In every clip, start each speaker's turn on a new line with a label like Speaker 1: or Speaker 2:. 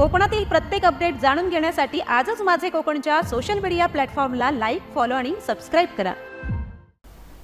Speaker 1: कोकणातील प्रत्येक अपडेट जाणून घेण्यासाठी आजच माझे कोकणच्या सोशल मीडिया प्लॅटफॉर्मला लाईक, फॉलो आणि सबस्क्राईब करा।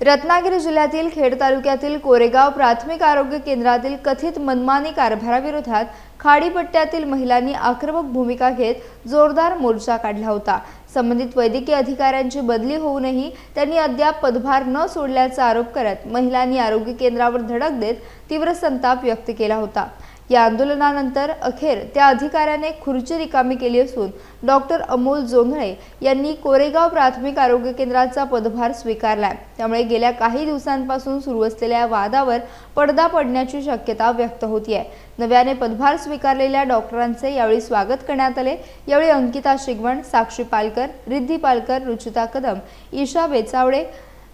Speaker 2: रत्नागिरी जिल्ह्यातील खेड तालुक्यातील कोरेगाव प्राथमिक आरोग्य केंद्रातील कथित मनमानी कारभाराविरोधात खाडीपट्ट्यातील महिलांनी आक्रमक भूमिका घेत जोरदार मोर्चा काढला होता। संबंधित वैद्यकीय अधिकाऱ्यांची बदली होऊनही त्यांनी अद्याप पदभार न सोडल्याचा आरोप करत महिलांनी आरोग्य केंद्रावर धडक देत तीव्र संताप व्यक्त केला होता। या आंदोलनानंतर अखेर त्या अधिकाऱ्याने खुर्ची रिकामी केली असून डॉक्टर अमोल जोंधळे यांनी कोरेगाव प्राथमिक आरोग्य केंद्राचा पदभार स्वीकारलाय। त्यामुळे गेल्या काही दिवसांपासून सुरू असलेल्या वादावर पडदा पडण्याची शक्यता व्यक्त होतीये। नव्याने पदभार स्वीकारलेल्या डॉक्टरांचे यावेळी स्वागत करण्यात आले। यावेळी अंकिता शिगवण, साक्षी पालकर, रिद्धी पालकर, रुचिता कदम, ईशा बेचावडे,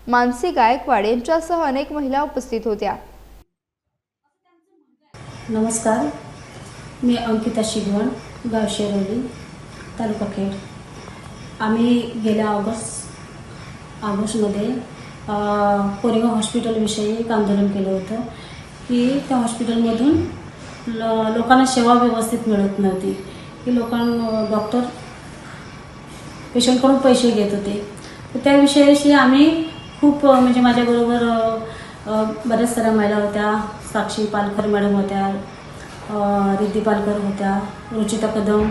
Speaker 2: मानसी गायकवाड यांच्यासह अनेक महिला उपस्थित होत्या।
Speaker 3: नमस्कार, मी अंकिता शिगवण, गाव शेरोली, तालुका खेड। आम्ही गेल्या ऑगस्टमध्ये कोरेगाव हॉस्पिटलविषयी एक आंदोलन केलं होतं की त्या हॉस्पिटलमधून लोकांना सेवा व्यवस्थित मिळत नव्हती, की डॉक्टर पेशंटकडून पैसे घेत होते। तर त्या विषयाशी आम्ही खूप म्हणजे माझ्याबरोबर बऱ्याच साऱ्या महिला होत्या। साक्षी पालकर मॅडम होत्या, रिद्धी पालकर होत्या, रुचिता कदम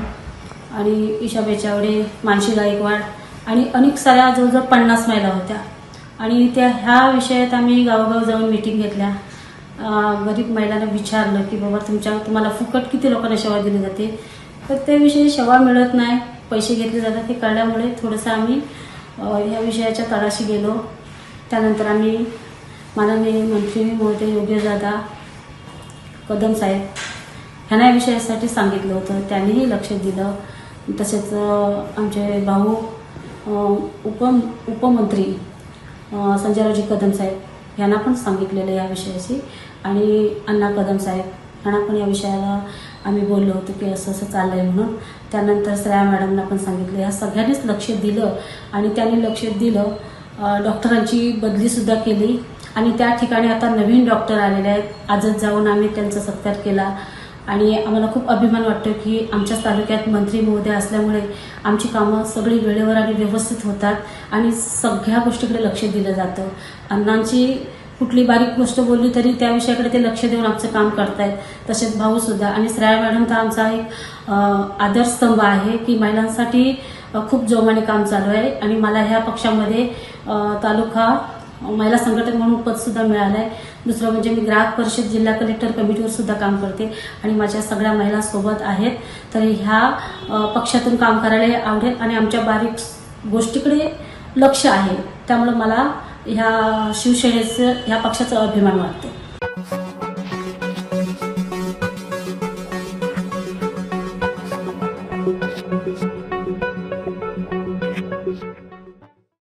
Speaker 3: आणि ईशा बेचावडे, मानसी गायकवाड आणि अनेक साऱ्या जवळजवळ 50 महिला होत्या। आणि ह्या विषयात आम्ही गावोगाव जाऊन मीटिंग घेतल्या। गरीब महिलांना विचारलं की बाबा तुम्हाला फुकट किती लोकांना सेवा दिली जाते, तर त्याविषयी सेवा मिळत नाही, पैसे घेतले जातात हे कळल्यामुळे थोडंसं आम्ही ह्या विषयाच्या तळाशी गेलो। त्यानंतर आम्ही माननीय मंत्री महोदय योगेशदादा कदम साहेब ह्यांना या विषयासाठी सांगितलं होतं, त्यांनीही लक्ष दिलं। तसेच आमचे भाऊ उपमंत्री संजयरावजी कदम साहेब यांना पण सांगितलेलं या विषयाशी, आणि अण्णा कदम साहेब यांना पण या विषयाला आम्ही बोललो होतो की असं असं चाललं आहे म्हणून। त्यानंतर श्रेया मॅडमना पण सांगितलं। या सगळ्यांनीच लक्ष दिलं आणि त्यांनी लक्ष दिलं। डॉक्टरांची बदलीसुद्धा केली आणि त्या ठिकाणी आता नवीन डॉक्टर आलेले आहेत। आजच जाऊन आम्ही त्यांचा सत्कार केला आणि आम्हाला खूप अभिमान वाटतो की आमच्याच तालुक्यात मंत्री महोदय असल्यामुळे आमची कामं सगळी वेळेवर आणि व्यवस्थित होतात आणि सगळ्या गोष्टीकडे लक्ष दिलं जातं। अण्णांची कुठली बारीक गोष्ट बोलली तरी त्या विषयाकडे ते लक्ष देऊन आमचं काम करतायत। तसेच भाऊसुद्धा आणि श्रेया मॅडम तर आमचा एक आदर्शस्तंभ आहे की महिलांसाठी खूप जोमाने काम चालू आहे। आणि मला ह्या पक्षामध्ये तालुका महिला संघटक म्हणून पदसुद्धा मिळालं आहे। दुसरं म्हणजे मी ग्राहक परिषद जिल्हा कलेक्टर कमिटीवर सुद्धा काम करते आणि माझ्या सगळ्या महिला सोबत आहेत। तर ह्या पक्षातून काम करायला आवडेल आणि आमच्या बारीक गोष्टीकडे लक्ष आहे, त्यामुळे मला ह्या शिवसेनेचं ह्या पक्षाचा अभिमान वाटतो।